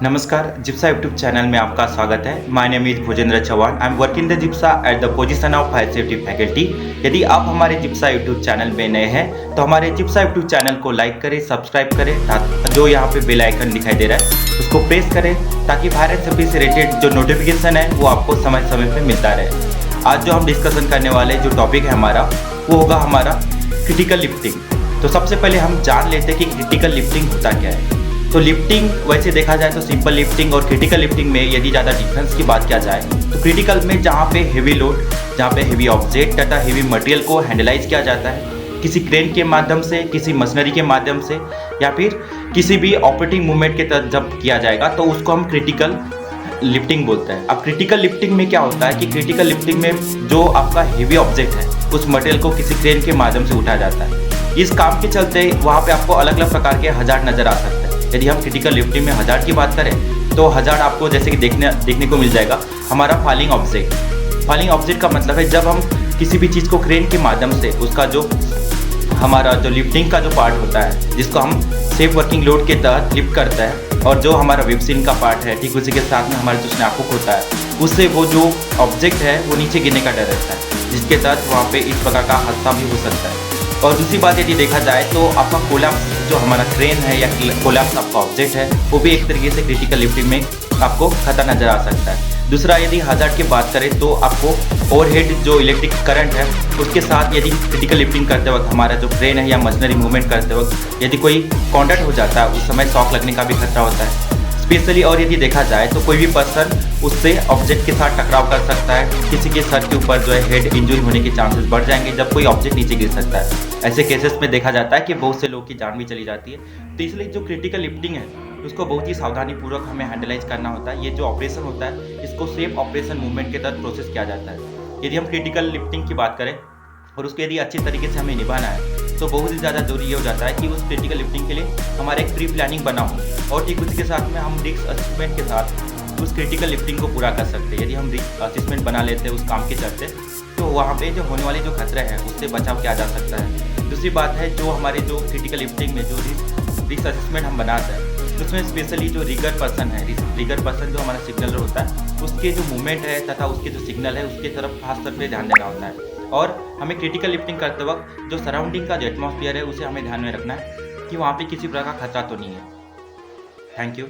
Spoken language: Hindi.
नमस्कार, जिप्सा यूट्यूब चैनल में आपका स्वागत है। My name is Bhujendra Chauhan. I am working the जिप्सा at the position of fire safety faculty. यदि आप हमारे जिप्सा यूट्यूब चैनल में नए हैं तो हमारे जिप्सा यूट्यूब चैनल को लाइक करें, सब्सक्राइब करें, जो यहाँ पे बेल आइकन दिखाई दे रहा है उसको प्रेस करें ताकि फायर एंड सेफ्टी से रिलेटेड जो नोटिफिकेशन है वो आपको समय समय पर मिलता रहे। आज जो हम डिस्कशन करने वाले जो टॉपिक है हमारा वो होगा हमारा क्रिटिकल लिफ्टिंग। तो सबसे पहले हम जान लेते हैं कि क्रिटिकल लिफ्टिंग होता क्या है। तो लिफ्टिंग वैसे देखा जाए तो सिंपल लिफ्टिंग और क्रिटिकल लिफ्टिंग में यदि ज़्यादा डिफरेंस की बात किया जाए तो क्रिटिकल में जहाँ पे हेवी लोड, जहाँ पे हेवी ऑब्जेक्ट तथा हेवी मटेरियल को हैंडलाइज किया जाता है किसी क्रेन के माध्यम से, किसी मशीनरी के माध्यम से या फिर किसी भी ऑपरेटिंग मूवमेंट के तहत जब किया जाएगा तो उसको हम क्रिटिकल लिफ्टिंग बोलते हैं। अब क्रिटिकल लिफ्टिंग में क्या होता है कि क्रिटिकल लिफ्टिंग में जो आपका हेवी ऑब्जेक्ट है उस मटेरियल को किसी क्रेन के माध्यम से उठाया जाता है। इस काम के चलते वहाँ पे आपको अलग अलग प्रकार के हज़ार नज़र आ सकते हैं। यदि हम क्रिटिकल लिफ्टिंग में हज़ार की बात करें तो हज़ार आपको जैसे कि देखने को मिल जाएगा हमारा फॉलिंग ऑब्जेक्ट। फॉलिंग ऑब्जेक्ट का मतलब है जब हम किसी भी चीज़ को क्रेन के माध्यम से उसका जो हमारा जो लिफ्टिंग का जो पार्ट होता है जिसको हम सेफ वर्किंग लोड के तहत लिफ्ट करते हैं और जो हमारा वेबसिन का पार्ट है ठीक उसी के साथ में हमारा जो स्नैपहुक होता है उससे वो जो ऑब्जेक्ट है वो नीचे गिरने का डर रहता है, जिसके तहत वहाँ पे इस प्रकार का हादसा भी हो सकता है। और दूसरी बात यदि देखा जाए तो आपका कोलैप्स जो हमारा क्रेन है या कोलैप्स आपका ऑब्जेक्ट है वो भी एक तरीके से क्रिटिकल लिफ्टिंग में आपको खतरा नज़र आ सकता है। दूसरा यदि हज़ार्ड की बात करें तो आपको ओवरहेड जो इलेक्ट्रिक करंट है उसके साथ यदि क्रिटिकल लिफ्टिंग करते वक्त हमारा जो क्रेन है या मशीनरी मूवमेंट करते वक्त यदि कोई कॉन्टैक्ट हो जाता है उस समय शॉक लगने का भी खतरा होता है स्पेशली। और यदि देखा जाए तो कोई भी पर्सन उससे ऑब्जेक्ट के साथ टकराव कर सकता है, किसी के सर के ऊपर जो है हेड इंजरी होने के चांसेस बढ़ जाएंगे जब कोई ऑब्जेक्ट नीचे गिर सकता है। ऐसे केसेस में देखा जाता है कि बहुत से लोग की जान भी चली जाती है। तो इसलिए जो क्रिटिकल लिफ्टिंग है उसको बहुत ही सावधानीपूर्वक हमें हैंडलाइज करना होता है। ये जो ऑपरेशन होता है इसको सेफ ऑपरेशन मूवमेंट के तहत प्रोसेस किया जाता है। यदि हम क्रिटिकल लिफ्टिंग की बात करें और उसको यदि अच्छी तरीके से हमें निभाना है तो बहुत ही ज़्यादा जरूरी ये हो जाता है कि उस क्रिटिकल लिफ्टिंग के लिए हमारा एक प्री प्लानिंग बना हो और ठीक उसी के साथ में हम रिस्क असेसमेंट के साथ उस क्रिटिकल लिफ्टिंग को पूरा कर सकते हैं। यदि हम रिस्क असेसमेंट बना लेते हैं उस काम के चलते तो वहाँ पे जो होने वाले जो खतरे हैं उससे बचाव किया जा सकता है। दूसरी बात है जो हमारे जो क्रिटिकल लिफ्टिंग में जो रिस्क असेसमेंट हम बनाते हैं उसमें स्पेशली जो रिगर पर्सन है, रिगर पर्सन जो हमारा सिग्नलर होता है उसके जो मूवमेंट है तथा उसके जो सिग्नल है उसके तरफ खास तौर पर ध्यान देना होता है। और हमें क्रिटिकल लिफ्टिंग करते वक्त जो सराउंडिंग का जो एटमॉस्फेयर है उसे हमें ध्यान में रखना है कि वहाँ पे किसी प्रकार का खतरा तो नहीं है। Thank you.